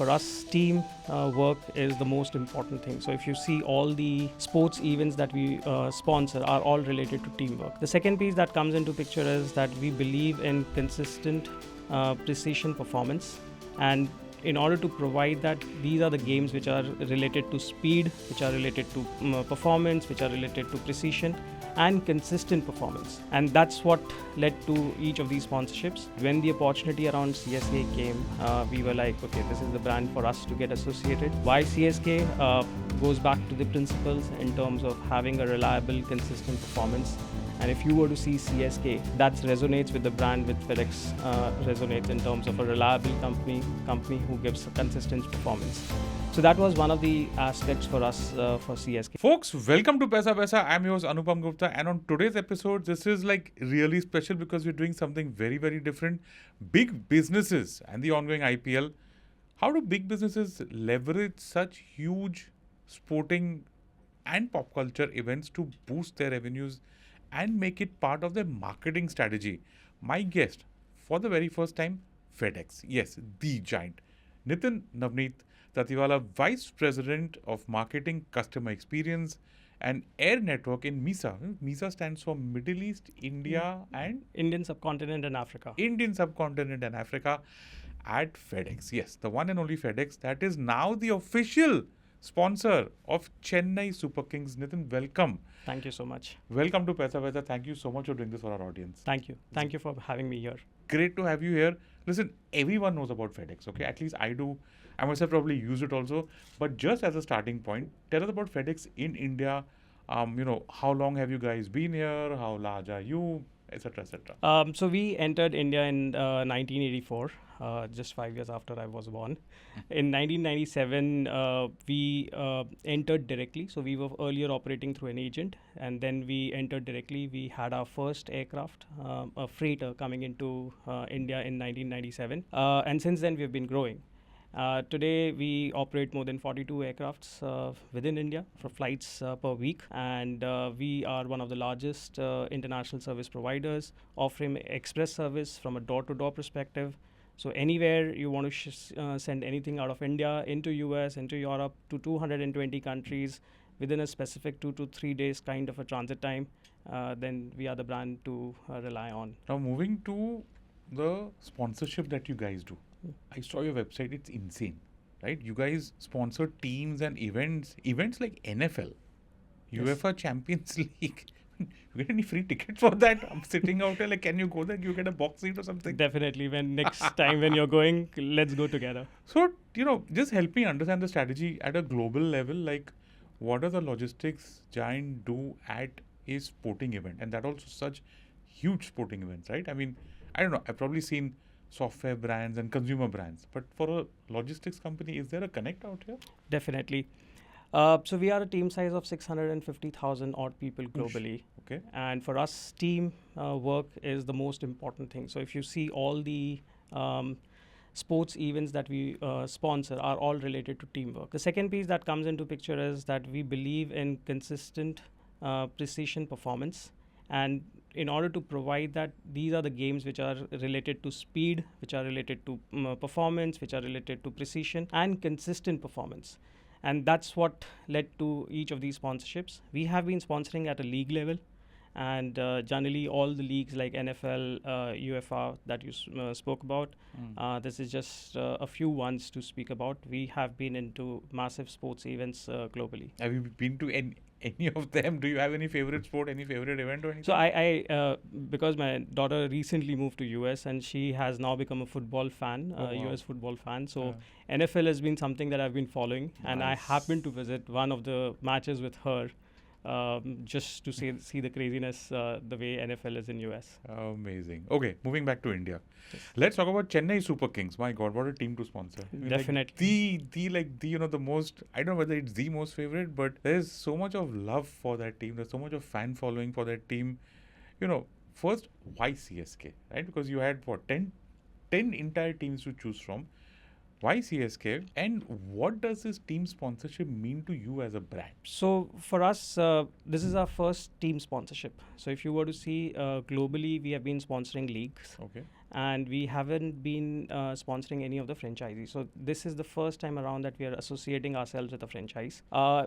for us, team work is the most important thing. So if you see all the sports events that we sponsor are all related to teamwork. The second piece that comes into picture is that we believe in consistent precision performance, and in order to provide that, these are the games which are related to speed, which are related to performance, which are related to precision and consistent performance. And that's what led to each of these sponsorships. When the opportunity around CSK came, we were like, okay, this is the brand for us to get associated. Why CSK? Goes back to the principles in terms of having a reliable, consistent performance. And if you were to see CSK, that resonates with the brand, with FedEx resonates in terms of a reliable company who gives a consistent performance. So that was one of the aspects for us for CSK. Folks, welcome to Paisa. I'm your host Anupam Gupta, and on today's episode, this is like really special because we're doing something very, very different. Big businesses and the ongoing IPL. How do big businesses leverage such huge sporting and pop culture events to boost their revenues and make it part of their marketing strategy? My guest, for the very first time, FedEx. Yes, the giant. Nitin Navneet Tatiwala, Vice President of Marketing, Customer Experience and Air Network in MISA. MISA stands for Middle East, India and Indian subcontinent and Africa. Indian subcontinent and Africa at FedEx. Yes, the one and only FedEx that is now the official sponsor of Chennai Super Kings. Nitin, welcome. Thank you so much. Welcome to Paisa. Thank you so much for doing this for our audience. Thank you. Thank you for having me here. Great to have you here. Listen, everyone knows about FedEx, okay? At least I do. I must have probably used it also. But just as a starting point, tell us about FedEx in India. How long have you guys been here? How large are you? Etc. etc. So we entered India in 1984, just 5 years after I was born. In 1997, we entered directly. So we were earlier operating through an agent, and then we entered directly. We had our first aircraft, a freighter, coming into India in 1997. And since then, we've been growing. Today, we operate more than 42 aircrafts within India for flights per week, and we are one of the largest international service providers, offering express service from a door-to-door perspective. So anywhere you want to send anything out of India into US, into Europe, to 220 countries within a specific 2 to 3 days kind of a transit time, then we are the brand to rely on. Now, moving to the sponsorship that you guys do. I saw your website. It's insane, right? You guys sponsor teams and events like NFL, Yes. UEFA Champions League. You get any free tickets for that? I'm sitting out here like, can you go there? You get a box seat or something? Definitely. When next time when you're going, let's go together. So, just help me understand the strategy at a global level. Like, what does a logistics giant do at a sporting event? And that also such huge sporting events, right? I mean, I don't know. I've probably seen software brands and consumer brands. But for a logistics company, is there a connect out here? Definitely. So we are a team size of 650,000 odd people globally. Okay. And for us, team work is the most important thing. So if you see all the sports events that we sponsor are all related to teamwork. The second piece that comes into picture is that we believe in consistent precision performance. And in order to provide that, these are the games which are related to speed, which are related to performance, which are related to precision and consistent performance. And that's what led to each of these sponsorships. We have been sponsoring at a league level, and generally all the leagues like NFL, UEFA that you spoke about. This is just a few ones to speak about. We have been into massive sports events globally. Have you been to any of them? Do you have any favorite sport, any favorite event or anything? So I because my daughter recently moved to US and she has now become a football fan, US football fan. So NFL has been something that I've been following, and I happened to visit one of the matches with her. Just to see the craziness the way NFL is in US. Amazing. Okay, moving back to India. Yes. Let's talk about Chennai Super Kings. My God, what a team to sponsor. Definitely. The most, I don't know whether it's the most favorite, but there's so much of love for that team. There's so much of fan following for that team. First, why CSK, right? Because you had 10 entire teams to choose from. Why CSK? And what does this team sponsorship mean to you as a brand? So for us, this is our first team sponsorship. So if you were to see globally, we have been sponsoring leagues. Okay. And we haven't been sponsoring any of the franchisees. So this is the first time around that we are associating ourselves with a franchise.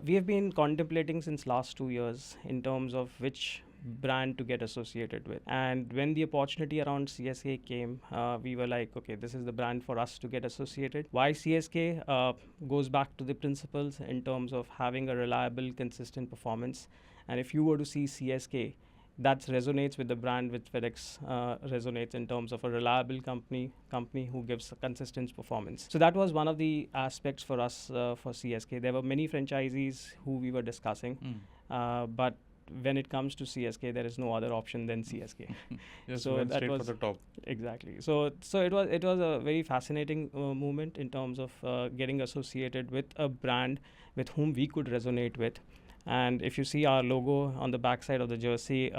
We have been contemplating since last 2 years in terms of which brand to get associated with. And when the opportunity around CSK came, we were like, okay, this is the brand for us to get associated. Why CSK? Goes back to the principles in terms of having a reliable, consistent performance. And if you were to see CSK, that resonates with the brand with FedEx resonates in terms of a reliable company who gives a consistent performance. So that was one of the aspects for us for CSK. There were many franchisees who we were discussing, but when it comes to CSK, there is no other option than CSK. Just So went that straight was for the top. exactly. So it was a very fascinating moment in terms of getting associated with a brand with whom we could resonate with. And if you see our logo on the backside of the jersey,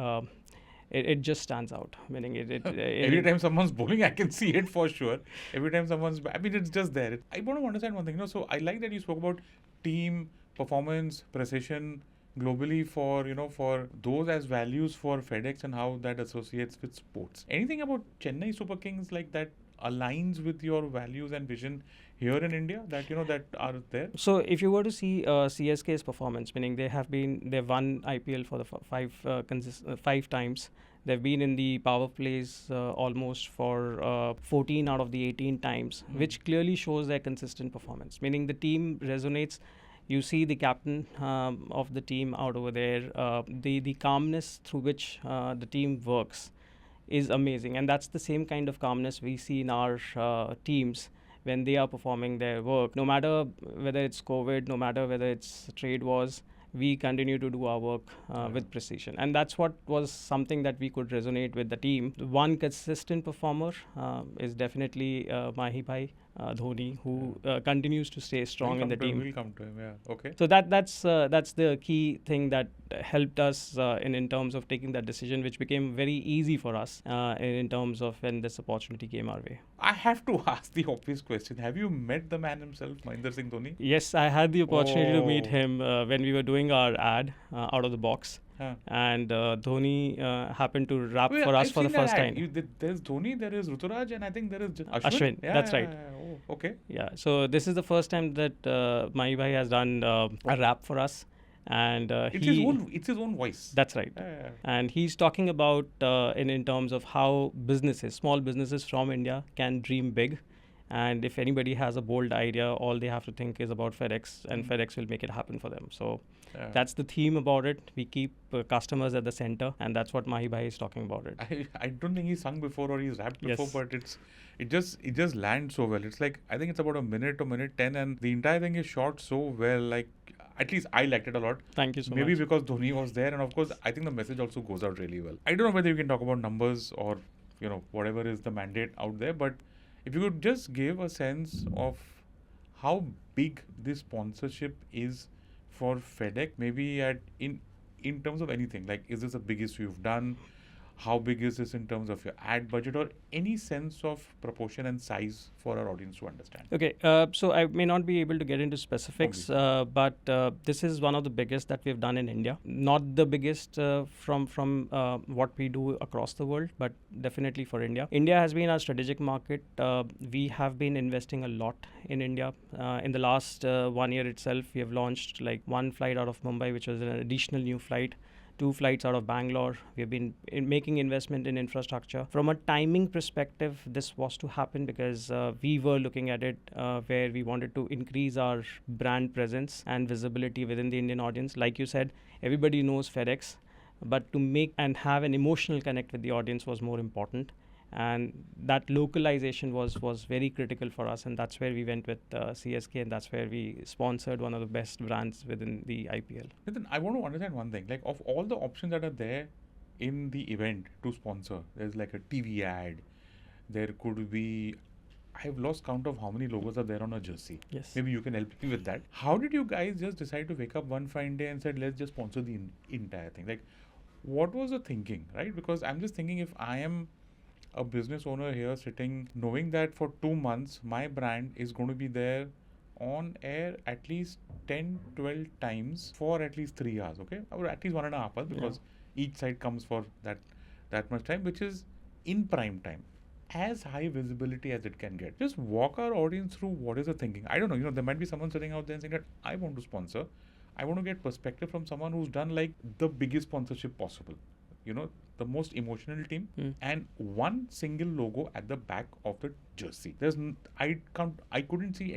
it just stands out. Meaning Every time someone's bowling, I can see it for sure. Every time I mean, it's just there. I want to understand one thing. So I like that you spoke about team, performance, precision, globally for those as values for FedEx and how that associates with sports. Anything about Chennai Super Kings like that aligns with your values and vision here in India that that are there? So if you were to see CSK's performance, meaning they've won IPL for the 5 times. They've been in the power plays almost for 14 out of the 18 times, which clearly shows their consistent performance. Meaning the team resonates. You see the captain of the team out over there. The calmness through which the team works is amazing, and that's the same kind of calmness we see in our teams when they are performing their work. No matter whether it's COVID, no matter whether it's trade wars, we continue to do our work with precision. And that's what was something that we could resonate with the team. One consistent performer is definitely Mahi Bhai, Dhoni, who continues to stay strong in the team. We'll come to him, yeah. Okay. So that's the key thing that helped us in terms of taking that decision, which became very easy for us in terms of when this opportunity came our way. I have to ask the obvious question. Have you met the man himself, Mahendra Singh Dhoni? Yes, I had the opportunity to meet Oh. him when we were doing our ad out of the box. Huh. And Dhoni happened to rap Wait, for us I've for the seen that first ad. time. There's Dhoni, there is Ruturaj, and I think there is Ashwin. Ashwin, that's right. Oh, okay. Yeah, so this is the first time that Mahi Bhai has done a rap for us. And It's his own voice. That's right. Yeah. And he's talking about in terms of how small businesses from India can dream big. And if anybody has a bold idea, all they have to think is about FedEx, and FedEx will make it happen for them. So that's the theme about it. We keep customers at the center, and that's what Mahi Bhai is talking about it. I don't think he's sung before or he's rapped before, Yes. but it just lands so well. It's like, I think it's about a minute or minute 10, and the entire thing is shot so well. Like, at least I liked it a lot. Thank you so Maybe much. because Dhoni was there, and of course, I think the message also goes out really well. I don't know whether you can talk about numbers or whatever is the mandate out there, but if you could just give a sense of how big this sponsorship is for FedEx, maybe in terms of anything, like, is this the biggest you've done? How big is this in terms of your ad budget, or any sense of proportion and size for our audience to understand? Okay, so I may not be able to get into specifics, but this is one of the biggest that we've done in India. Not the biggest from what we do across the world, but definitely for India. India has been our strategic market. We have been investing a lot in India. In the last 1 year itself, we have launched like 1 flight out of Mumbai, which was an additional new flight. 2 flights out of Bangalore. We have been making investment in infrastructure. From a timing perspective, this was to happen because we were looking at it where we wanted to increase our brand presence and visibility within the Indian audience. Like you said, everybody knows FedEx, but to make and have an emotional connect with the audience was more important. And that localization was very critical for us, and that's where we went with CSK, and that's where we sponsored one of the best brands within the IPL. Nitin, I want to understand one thing. Like, of all the options that are there in the event to sponsor, there's like a TV ad. There could be, I've lost count of how many logos are there on a jersey. Yes. Maybe you can help me with that. How did you guys just decide to wake up one fine day and said, let's just sponsor the entire thing? Like, what was the thinking, right? Because I'm just thinking, if I am a business owner here sitting, knowing that for 2 months, my brand is going to be there on air at least 10, 12 times for at least 3 hours, okay? Or at least 1.5 hours, because each side comes for that much time, which is in prime time. As high visibility as it can get. Just walk our audience through what is the thinking. I don't know, there might be someone sitting out there and saying that I want to sponsor. I want to get perspective from someone who's done like the biggest sponsorship possible. The most emotional team and one single logo at the back of the jersey. I couldn't see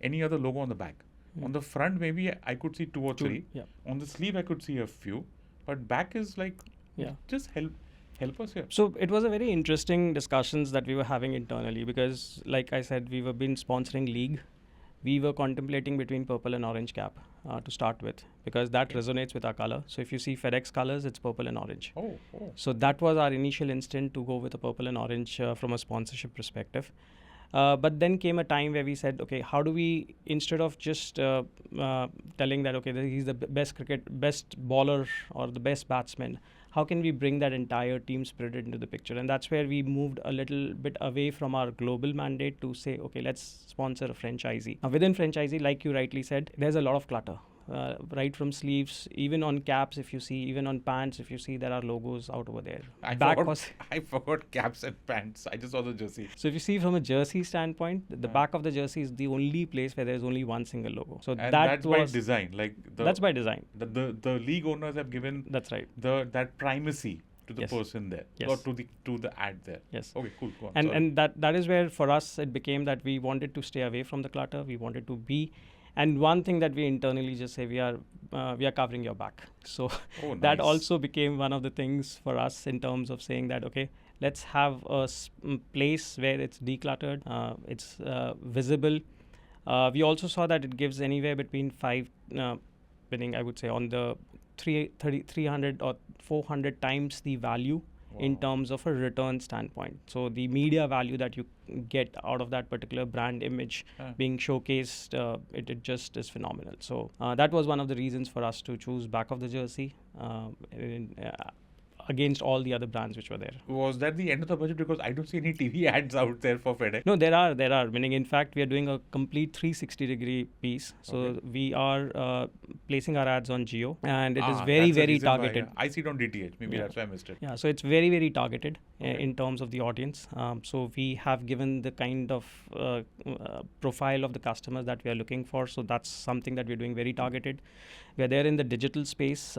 any other logo on the back. On the front, maybe I could see two or three. Yeah. On the sleeve, I could see a few. But back is like, just help us here. So it was a very interesting discussions that we were having internally, because like I said, we were been sponsoring league. We were contemplating between purple and orange cap to start with, because that resonates with our color. So if you see FedEx colors, it's purple and orange. Oh. So that was our initial instinct to go with a purple and orange from a sponsorship perspective. But then came a time where we said, okay, how do we, instead of just telling that, okay, he's the best baller or the best batsman, how can we bring that entire team spirit into the picture? And that's where we moved a little bit away from our global mandate to say, okay, let's sponsor a franchisee. Now, within franchisee, like you rightly said, there's a lot of clutter. Right from sleeves, even on caps, if you see, even on pants, if you see, there are logos out over there. I forgot caps and pants. I just saw the jersey. So if you see from a jersey standpoint, the back of the jersey is the only place where there's only one single logo. So that's by design. That's by design. The league owners have given that's right that primacy to the person there, or to the ad there. Yes. Okay, cool. Go on. And that is where for us it became that we wanted to stay away from the clutter. We wanted to be. And one thing that we internally just say, we are covering your back. So that also became one of the things for us in terms of saying that, okay, let's have a place where it's decluttered, it's visible. We also saw that it gives anywhere between 5, meaning I would say on the 300 or 400 times the value. Wow. In terms of a return standpoint. So the media value that you get out of that particular brand image being showcased, it just is phenomenal. So that was one of the reasons for us to choose back of the jersey against all the other brands which were there. Was that the end of the budget? Because I don't see any TV ads out there for FedEx. No, there are. Meaning, in fact, we are doing a complete 360-degree piece. So we are placing our ads on Jio, and it is very targeted. I see it on DTH. Maybe that's why I missed it. Yeah, so it's very targeted in terms of the audience. So we have given the kind of profile of the customers that we are looking for. So that's something that we're doing very targeted. We are there in the digital space,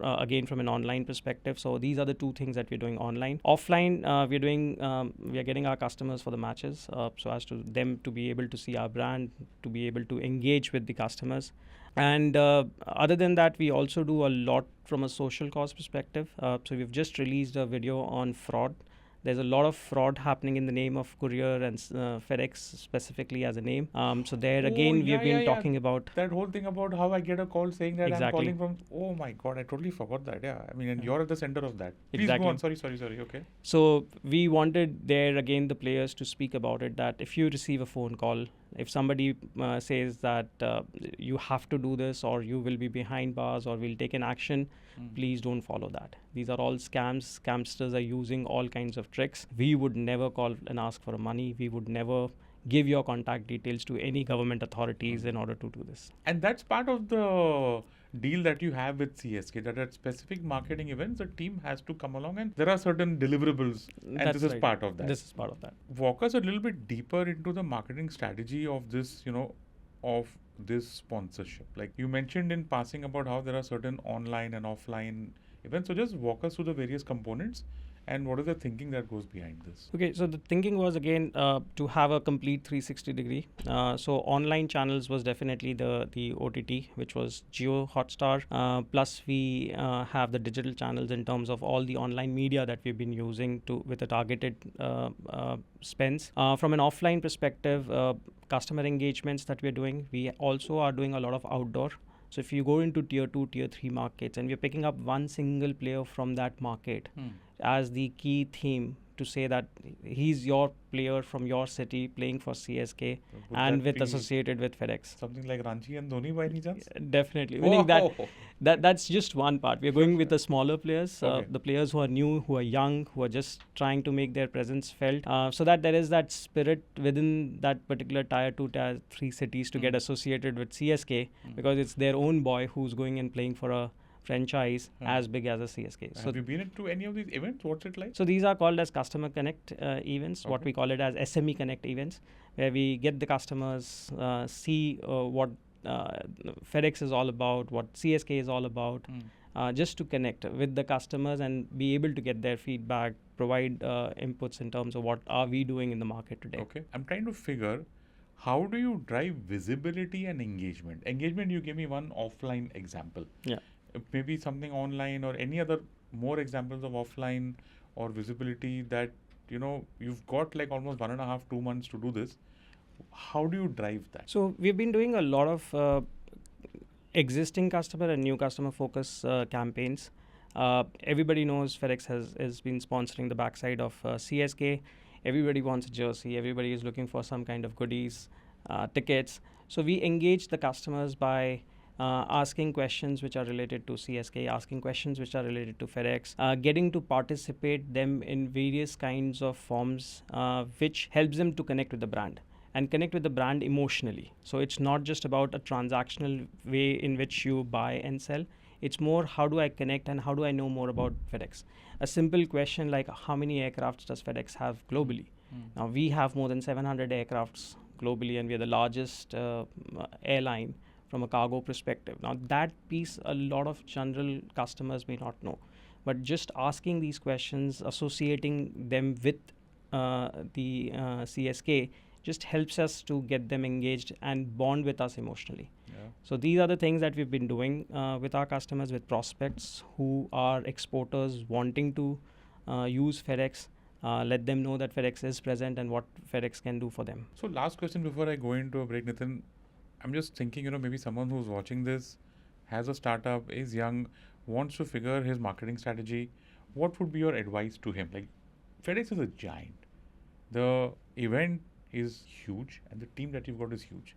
again from an online perspective. So these are the two things that we're doing online. Offline, we are getting our customers for the matches, so as to them to be able to see our brand, to be able to engage with the customers. And other than that, we also do a lot from a social cause perspective. So we've just released a video on fraud. There's a lot of fraud happening in the name of courier and FedEx specifically as a name. So there again, we have been talking about that whole thing about how I get a call saying that I'm calling from. Oh my God, I totally forgot that. Yeah, I mean, and you're at the center of that. Please go on. Sorry. Okay. So we wanted there again the players to speak about it. That if you receive a phone call, if somebody says that you have to do this, or you will be behind bars, or we'll take an action, please don't follow that. These are all scams. Scamsters are using all kinds of tricks. We would never call and ask for money. We would never give your contact details to any government authorities in order to do this. And that's part of the deal that you have with CSK, that at specific marketing events, the team has to come along and there are certain deliverables, and this is part of that. This is part of that. Walk us a little bit deeper into the marketing strategy of this, of this sponsorship. Like you mentioned in passing about how there are certain online and offline events. So just walk us through the various components and what is the thinking that goes behind this? Okay, so the thinking was again to have a complete 360 degree. So online channels was definitely the OTT, which was Jio Hotstar. Plus we have the digital channels in terms of all the online media that we've been using with a targeted spends. From an offline perspective, customer engagements that we're doing, we also are doing a lot of outdoor. So if you go into tier 2, tier 3 markets and we're picking up one single player from that market as the key theme to say that he's your player from your city playing for CSK Would and that with be associated with FedEx. something like Ranchi and Dhoni by any chance? Definitely. Meaning Whoa. that's just one part. We're going with the smaller players, Okay. the players who are new, who are young, who are just trying to make their presence felt, so that there is that spirit within that particular tier 2, tier 3 cities to get associated with CSK because it's their own boy who's going and playing for a franchise as big as a CSK. So Have you been to any of these events? What's it like? so these are called as customer connect events, what Okay. we call it as SME connect events, where we get the customers, see what FedEx is all about, what CSK is all about, just to connect with the customers and be able to get their feedback, provide inputs in terms of what are we doing in the market today. Okay. I'm trying to figure, how do you drive visibility and engagement? Engagement, you give me one offline example. Yeah. Maybe something online or any other more examples of offline or visibility that, you've got like almost 1.5, 2 months to do this. How do you drive that? So we've been doing a lot of existing customer and new customer focus campaigns. Everybody knows FedEx has been sponsoring the backside of CSK. Everybody wants a jersey. Everybody is looking for some kind of goodies, tickets. So we engage the customers by asking questions which are related to CSK, asking questions which are related to FedEx, getting to participate them in various kinds of forms, which helps them to connect with the brand and connect with the brand emotionally. So it's not just about a transactional way in which you buy and sell. It's more, how do I connect and how do I know more about FedEx? A simple question like, how many aircrafts does FedEx have globally? Now we have more than 700 aircrafts globally, and we are the largest airline from a cargo perspective. Now that piece, a lot of general customers may not know, but just asking these questions, associating them with the CSK just helps us to get them engaged and bond with us emotionally. Yeah. So these are the things that we've been doing with our customers, with prospects who are exporters wanting to use FedEx. Let them know that FedEx is present and what FedEx can do for them. So last question before I go into a break, Nitin. I'm just thinking, maybe someone who's watching this has a startup, is young, wants to figure his marketing strategy. What would be your advice to him? Like, FedEx is a giant. The event is huge and the team that you've got is huge.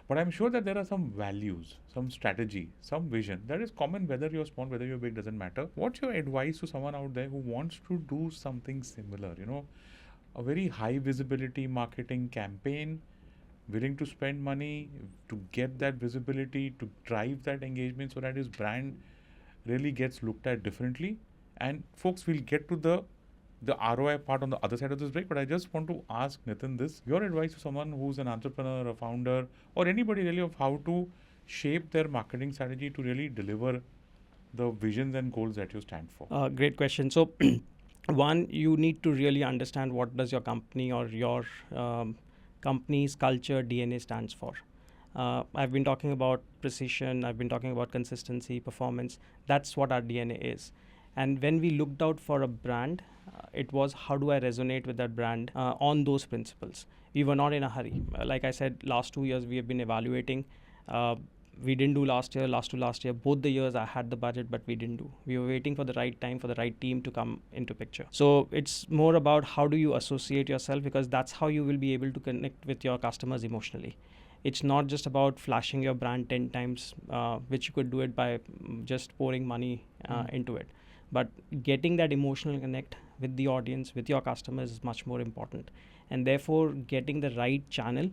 But I'm sure that there are some values, some strategy, some vision that is common, whether you're small, whether you're big, doesn't matter. What's your advice to someone out there who wants to do something similar? A very high visibility marketing campaign, willing to spend money to get that visibility, to drive that engagement so that his brand really gets looked at differently. And folks, will get to the ROI part on the other side of this break, but I just want to ask Nitin this, your advice to someone who's an entrepreneur, a founder, or anybody really, of how to shape their marketing strategy to really deliver the visions and goals that you stand for. Great question. So one, you need to really understand what does your company or your company's culture, DNA stands for. I've been talking about precision, I've been talking about consistency, performance. That's what our DNA is. And when we looked out for a brand, it was, how do I resonate with that brand on those principles? We were not in a hurry. Like I said, last 2 years we have been evaluating. We didn't do last year, last to last year. Both the years I had the budget, but we didn't do. We were waiting for the right time, for the right team to come into picture. So it's more about how do you associate yourself, because that's how you will be able to connect with your customers emotionally. It's not just about flashing your brand 10 times, which you could do it by just pouring money into it. But getting that emotional connect with the audience, with your customers, is much more important. And therefore, getting the right channel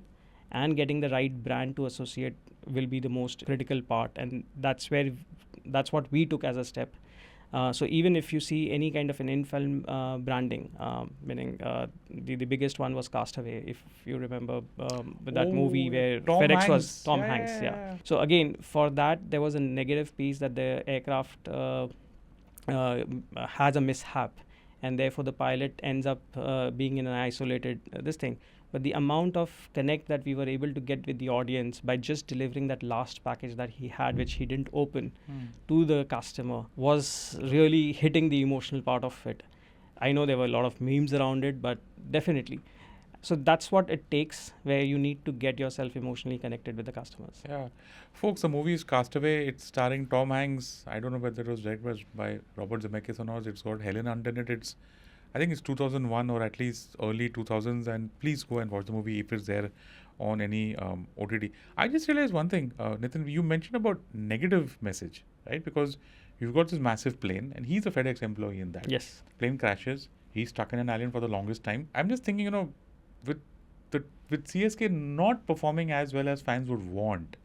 and getting the right brand to associate will be the most critical part. And that's what we took as a step. So even if you see any kind of an in-film branding, meaning the biggest one was Castaway, if you remember, with that movie where FedEx was Tom Hanks. Yeah. So again, for that, there was a negative piece that the aircraft has a mishap, and therefore the pilot ends up being in an isolated this thing. But the amount of connect that we were able to get with the audience by just delivering that last package that he had, which he didn't open, to the customer, was really hitting the emotional part of it. I know there were a lot of memes around it, but definitely. So that's what it takes, where you need to get yourself emotionally connected with the customers. Yeah. Folks, the movie is Castaway. It's starring Tom Hanks. I don't know whether it was directed by Robert Zemeckis or not. It's got Helen Hunt in it. It's I think it's 2001 or at least early 2000s. And please go and watch the movie if it's there on any OTT. I just realized one thing, Nitin, you mentioned about negative message, right? Because you've got this massive plane and he's a FedEx employee in that. Yes. Plane crashes. He's stuck in an island for the longest time. I'm just thinking, with with CSK not performing as well as fans would want,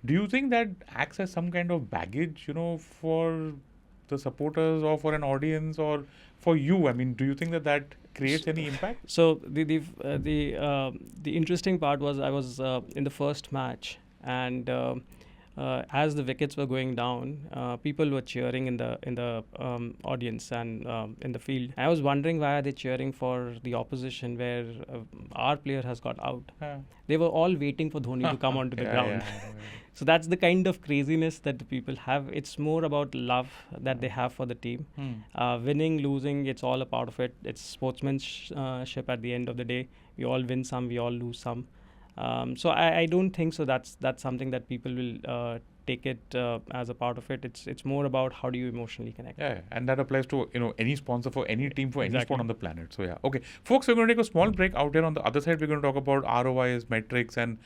do you think that acts as some kind of baggage, for the supporters or for an audience or for you? I mean, do you think that creates any impact? So the interesting part was I was in the first match, and as the wickets were going down, people were cheering in the audience and in the field. I was wondering, why are they cheering for the opposition where our player has got out? They were all waiting for Dhoni to come onto the ground. So that's the kind of craziness that the people have. It's more about love that they have for the team. Winning, losing, it's all a part of it. It's sportsmanship at the end of the day. We all win some, we all lose some. So I don't think so. That's something that people will take it as a part of it. It's more about how do you emotionally connect. Yeah, and that applies to any sponsor for any team for any Exactly. sport on the planet. So yeah, okay, folks, we're going to take a small break. Out here on the other side, we're going to talk about ROIs, metrics, and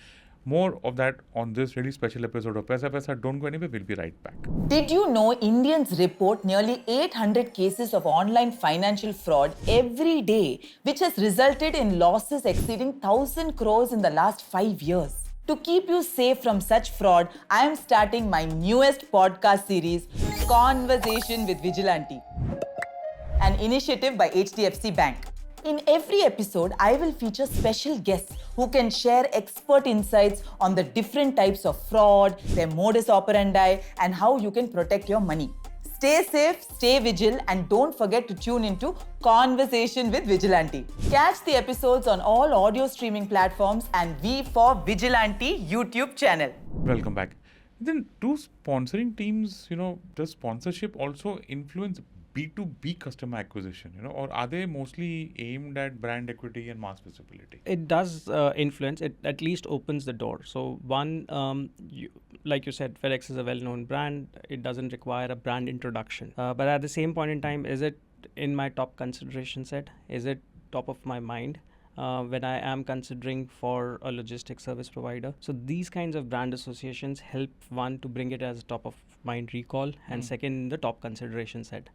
more of that on this really special episode of Paisa Paisa. Don't go anywhere. We'll be right back. Did you know Indians report nearly 800 cases of online financial fraud every day, which has resulted in losses exceeding 1,000 crores in the last 5 years? To keep you safe from such fraud, I am starting my newest podcast series, Conversation with Vigilante, an initiative by HDFC Bank. In every episode, I will feature special guests who can share expert insights on the different types of fraud, their modus operandi, and how you can protect your money. Stay safe, stay vigilant, and don't forget to tune into Conversation with Vigilante. Catch the episodes on all audio streaming platforms and V for Vigilante YouTube channel. Welcome back. Then, do sponsoring teams, does sponsorship also influence B2B customer acquisition, or are they mostly aimed at brand equity and mass visibility? It does influence. It at least opens the door. So one, like you said, FedEx is a well-known brand. It doesn't require a brand introduction. But at the same point in time, is it in my top consideration set? Is it top of my mind when I am considering for a logistics service provider? So these kinds of brand associations help one to bring it as top of mind recall, and second, the top consideration set.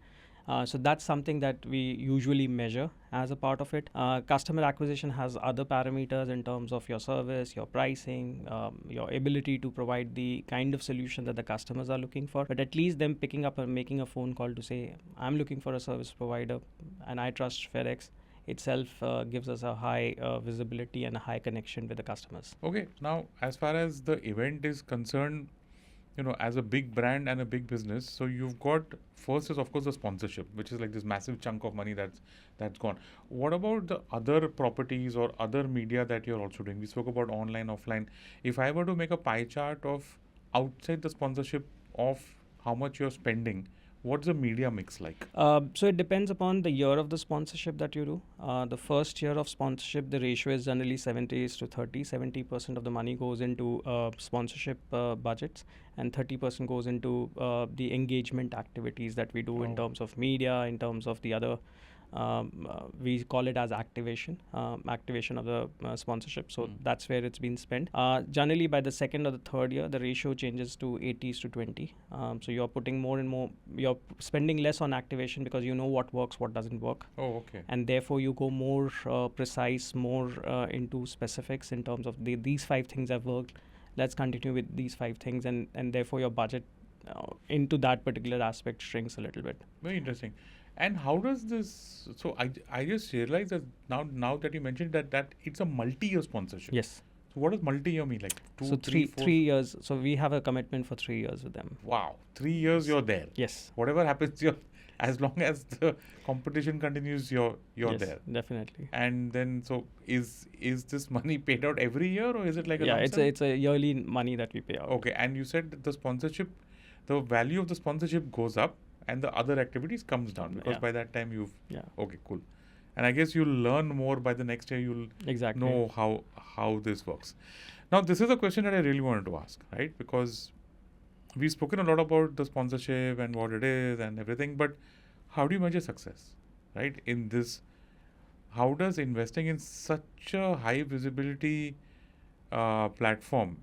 So that's something that we usually measure as a part of it. Customer acquisition has other parameters in terms of your service, your pricing, your ability to provide the kind of solution that the customers are looking for. But at least them picking up and making a phone call to say, I'm looking for a service provider and I trust FedEx, itself gives us a high visibility and a high connection with the customers. Okay, now as far as the event is concerned, as a big brand and a big business, so you've got, first is of course the sponsorship, which is like this massive chunk of money that's gone. What about the other properties or other media that you're also doing? We spoke about online, offline. If I were to make a pie chart of outside the sponsorship of how much you're spending, what's the media mix like? So it depends upon the year of the sponsorship that you do. The first year of sponsorship, the ratio is generally 70:30. 70% of the money goes into sponsorship budgets, and 30% goes into the engagement activities that we do in terms of media, in terms of the other. We call it as activation of the sponsorship. So that's where it's been spent. Generally, by the second or the third year, the ratio changes to 80:20. So you're putting more and more, you're spending less on activation because you know what works, what doesn't work. Oh, okay. And therefore, you go more precise, more into specifics in terms of these 5 things have worked. Let's continue with these 5 things, and therefore your budget into that particular aspect shrinks a little bit. Very interesting. And how does this? So I just realized that now that you mentioned that it's a multi-year sponsorship. Yes. So what does multi-year mean? Like 2, So 3, 4? 3 years. So we have a commitment for 3 years with them. Wow, 3 years you're there. Yes. Whatever happens, as long as the competition continues, you're Yes, there. definitely. And then, so is this money paid out every year, or is it like a lump It's sum? a yearly money that we pay out. Okay, and you said that the value of the sponsorship goes up, and the other activities comes down because by that time you've. Yeah. Okay, cool. And I guess you'll learn more by the next year. You'll Exactly. know how this works. Now, this is a question that I really wanted to ask, right? Because we've spoken a lot about the sponsorship and what it is and everything, but how do you measure success? right? In this, how does investing in such a high visibility platform,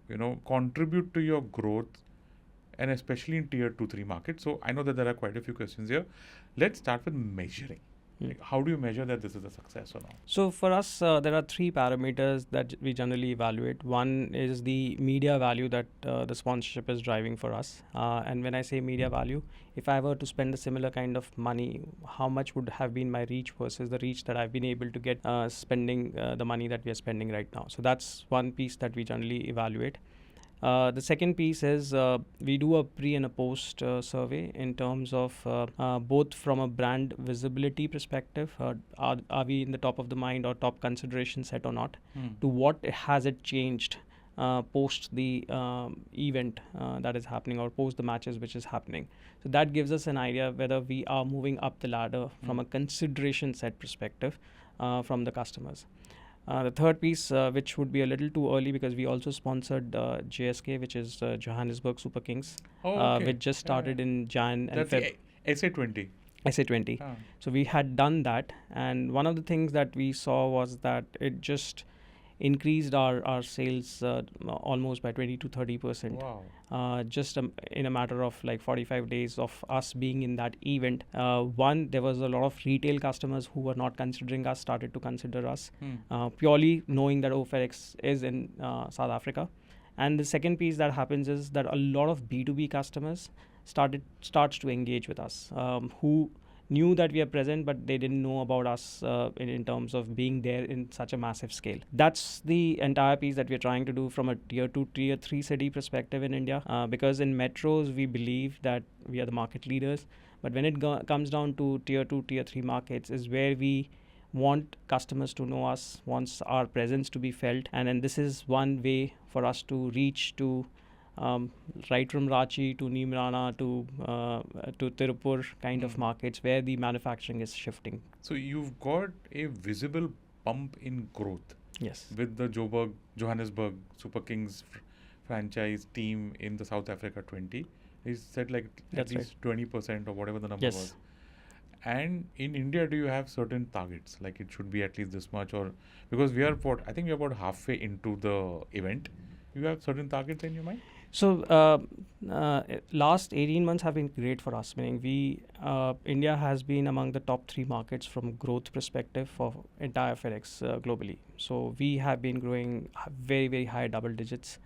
contribute to your growth, and especially in tier 2, 3 markets? So I know that there are quite a few questions here. Let's start with measuring. Like, how do you measure that this is a success or not? So for us, there are three parameters that we generally evaluate. One is the media value that the sponsorship is driving for us. And when I say media value, if I were to spend a similar kind of money, how much would have been my reach versus the reach that I've been able to get spending the money that we are spending right now. So that's one piece that we generally evaluate. The second piece is we do a pre and a post survey in terms of both from a brand visibility perspective, are we in the top of the mind or top consideration set or not, to what has it changed post the event that is happening or post the matches which is happening. So that gives us an idea whether we are moving up the ladder from a consideration set perspective from the customers. The third piece, which would be a little too early because we also sponsored JSK, which is Johannesburg Super Kings, which just started in Jan and Feb. That's SA20. SA20. So we had done that, and one of the things that we saw was that it just increased our sales almost by 20 to 30%. Wow. Just in a matter of like 45 days of us being in that event. One, there was a lot of retail customers who were not considering us, started to consider us, purely knowing that FedEx is in South Africa. And the second piece that happens is that a lot of B2B customers starts to engage with us, who knew that we are present, but they didn't know about us in terms of being there in such a massive scale. That's the entire piece that we're trying to do from a tier 2, tier 3 city perspective in India, because in metros, we believe that we are the market leaders. But when it comes down to tier 2, tier 3 markets is where we want customers to know us, wants our presence to be felt. And then this is one way for us to reach to right from Ranchi to Neemrana to Tirupur kind of markets where the manufacturing is shifting. So you've got a visible bump in growth. Yes. With the Johannesburg Super Kings franchise team in the South Africa 20. He said like at least 20% or whatever the number was. And in India, do you have certain targets? Like it should be at least this much, or because we are I think we are about halfway into the event. You have certain targets in your mind? So last 18 months have been great for us, meaning India has been among the top 3 markets from growth perspective for entire FedEx globally. So we have been growing very, very high double digits.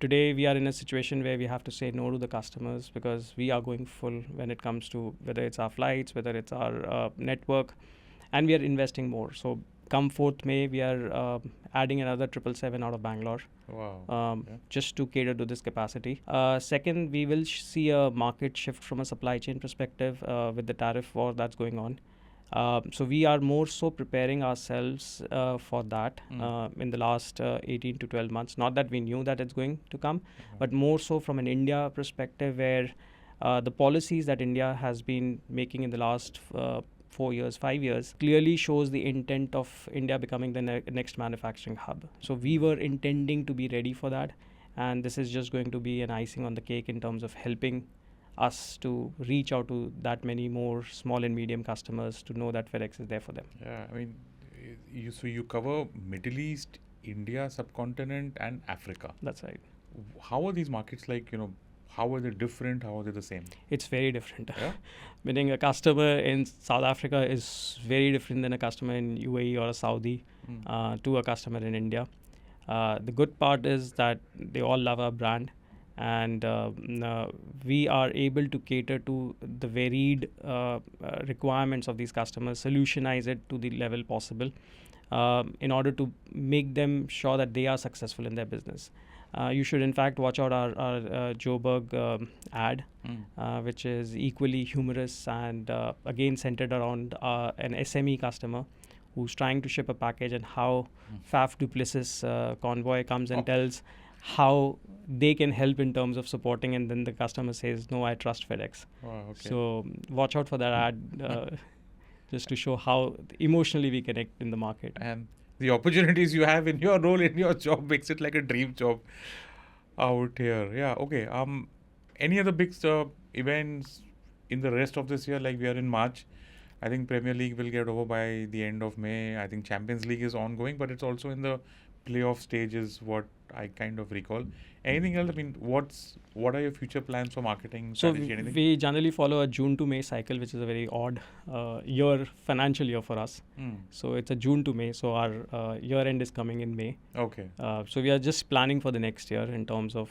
Today we are in a situation where we have to say no to the customers because we are going full when it comes to whether it's our flights, whether it's our network, and we are investing more. So come 4th May, we are adding another 777 out of Bangalore. Wow. Just to cater to this capacity. Second, we will see a market shift from a supply chain perspective with the tariff war that's going on. So we are more so preparing ourselves for that in the last 18 to 12 months. Not that we knew that it's going to come, but more so from an India perspective where the policies that India has been making in the last 4 years, 5 years, clearly shows the intent of India becoming the next manufacturing hub. So we were intending to be ready for that. And this is just going to be an icing on the cake in terms of helping us to reach out to that many more small and medium customers to know that FedEx is there for them. Yeah, I mean, you cover Middle East, India, subcontinent, and Africa. That's right. How are these markets like, how are they different? How are they the same? It's very different. Yeah? Meaning a customer in South Africa is very different than a customer in UAE or a Saudi to a customer in India. The good part is that they all love our brand. And we are able to cater to the varied requirements of these customers, solutionize it to the level possible in order to make them sure that they are successful in their business. You should in fact watch out our Joburg ad, which is equally humorous and again centered around an SME customer who's trying to ship a package and how Faf du Plessis convoy comes and tells how they can help in terms of supporting, and then the customer says, no, I trust FedEx. Wow, okay. So watch out for that ad just to show how emotionally we connect in the market. And the opportunities you have in your role, in your job, makes it like a dream job out here. Yeah, okay. Any other big events in the rest of this year? Like we are in March. I think Premier League will get over by the end of May. I think Champions League is ongoing, but it's also in the playoff stage is what I kind of recall. Anything else? I mean, what are your future plans for marketing So strategy? Anything? we generally follow a June to May cycle, which is a very odd financial year for us. So it's a June to May. So our year end is coming in May. Okay. So we are just planning for the next year in terms of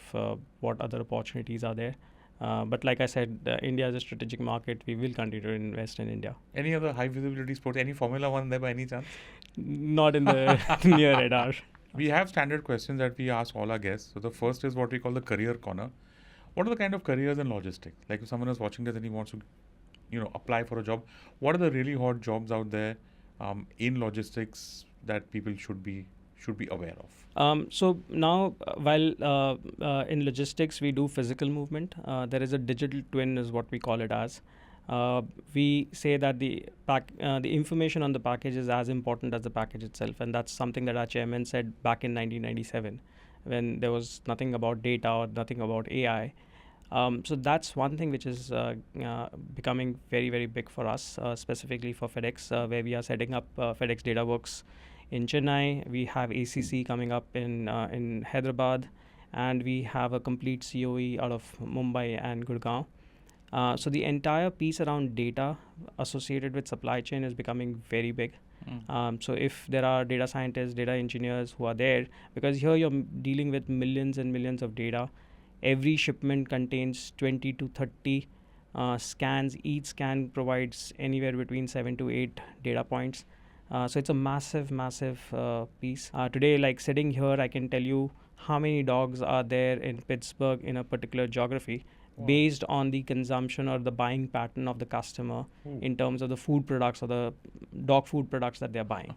what other opportunities are there. But like I said, India is a strategic market. We will continue to invest in India. Any other high visibility sports? Any Formula One there by any chance? Not in the near radar. We have standard questions that we ask all our guests. So the first is what we call the career corner. What are the kind of careers in logistics? Like if someone is watching this and he wants to, apply for a job, what are the really hot jobs out there in logistics that people should be aware of? So now, while in logistics we do physical movement, there is a digital twin, is what we call it as. We say that the information on the package is as important as the package itself, and that's something that our chairman said back in 1997, when there was nothing about data or nothing about AI. So that's one thing which is becoming very, very big for us, specifically for FedEx, where we are setting up FedEx DataWorks in Chennai. We have ACC coming up in Hyderabad, and we have a complete COE out of Mumbai and Gurgaon. So the entire piece around data associated with supply chain is becoming very big. So if there are data scientists, data engineers who are there, because here you're dealing with millions and millions of data. Every shipment contains 20 to 30 scans. Each scan provides anywhere between 7 to 8 data points. So it's a massive, massive piece. Today, like sitting here, I can tell you how many dogs are there in Pittsburgh in a particular geography. Wow. Based on the consumption or the buying pattern of the customer. Ooh. In terms of the food products or the dog food products that they're buying.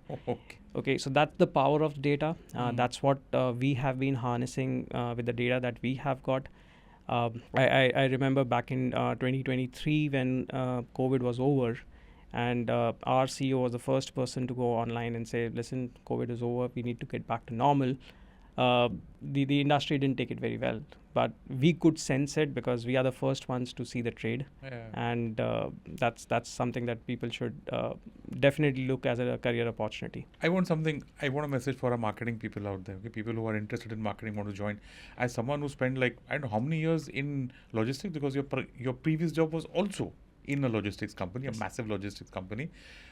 Okay, so that's the power of data. That's what we have been harnessing with the data that we have got. I remember back in 2023 when COVID was over, and our CEO was the first person to go online and say, listen, COVID is over, we need to get back to normal. The industry didn't take it very well, but we could sense it because we are the first ones to see the trade. Yeah. And that's something that people should definitely look as a career opportunity. I want a message for our marketing people out there. Okay? People who are interested in marketing, want to join. As someone who spent I don't know how many years in logistics, because your previous job was also in a logistics company, a massive logistics company.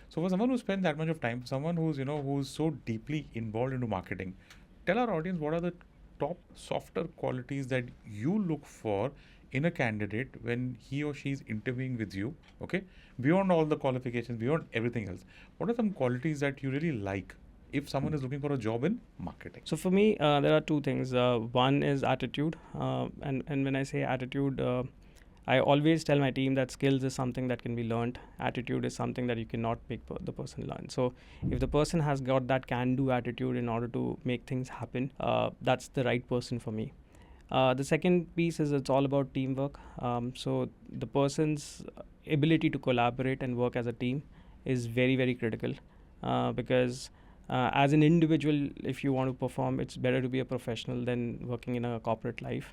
So for someone who spent that much of time, someone who's so deeply involved into marketing, tell our audience what are the top softer qualities that you look for in a candidate when he or she is interviewing with you, okay? Beyond all the qualifications, beyond everything else, what are some qualities that you really like if someone is looking for a job in marketing? So for me, there are two things. One is attitude. And when I say attitude, I always tell my team that skills is something that can be learned. Attitude is something that you cannot make the person learn. So if the person has got that can-do attitude in order to make things happen, that's the right person for me. The second piece is it's all about teamwork. So the person's ability to collaborate and work as a team is very, very critical because as an individual, if you want to perform, it's better to be a professional than working in a corporate life.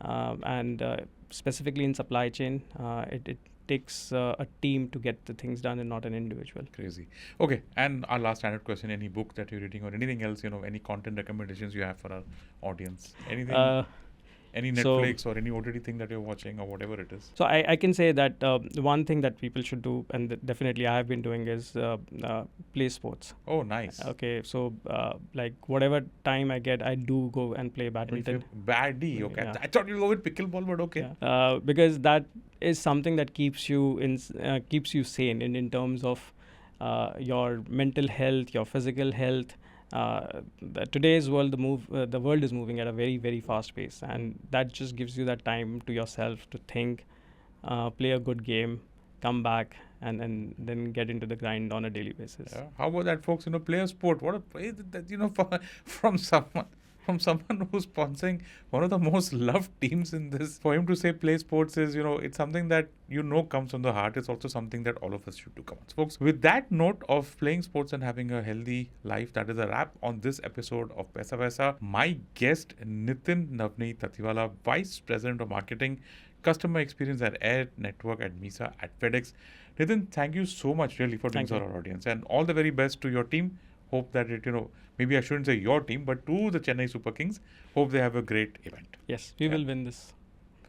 And specifically in supply chain, it takes a team to get the things done and not an individual. Crazy. Okay, and our last standard question, any book that you're reading or anything else, any content recommendations you have for our audience? Anything? Any Netflix or any OTT thing that you're watching or whatever it is? So I can say that the one thing that people should do, and definitely I have been doing, is play sports. Oh, nice. Okay, so whatever time I get, I do go and play badminton. Baddie, okay. Yeah. I thought you'd go with pickleball, but okay. Yeah. Because that is something that keeps you sane in terms of your mental health, your physical health. Today's world, the world is moving at a very, very fast pace, and that just gives you that time to yourself to think, play a good game, come back, and then get into the grind on a daily basis. Yeah. How about that, folks? Play a sport. What from someone. from someone who's sponsoring one of the most loved teams in this. For him to say play sports is, it's something that comes from the heart. It's also something that all of us should do. Come on, folks. With that note of playing sports and having a healthy life, that is a wrap on this episode of Paisa Vaisa. My guest, Nitin Navneet Tatiwala, Vice President of Marketing, Customer Experience at Air Network at MISA at FedEx. Nitin, thank you so much really for doing this for our audience, and all the very best to your team. Hope that it, maybe I shouldn't say your team, but to the Chennai Super Kings, hope they have a great event. Yes, we will win this.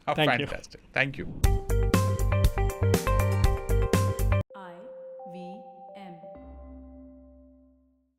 Oh, Thank you. fantastic. Thank you.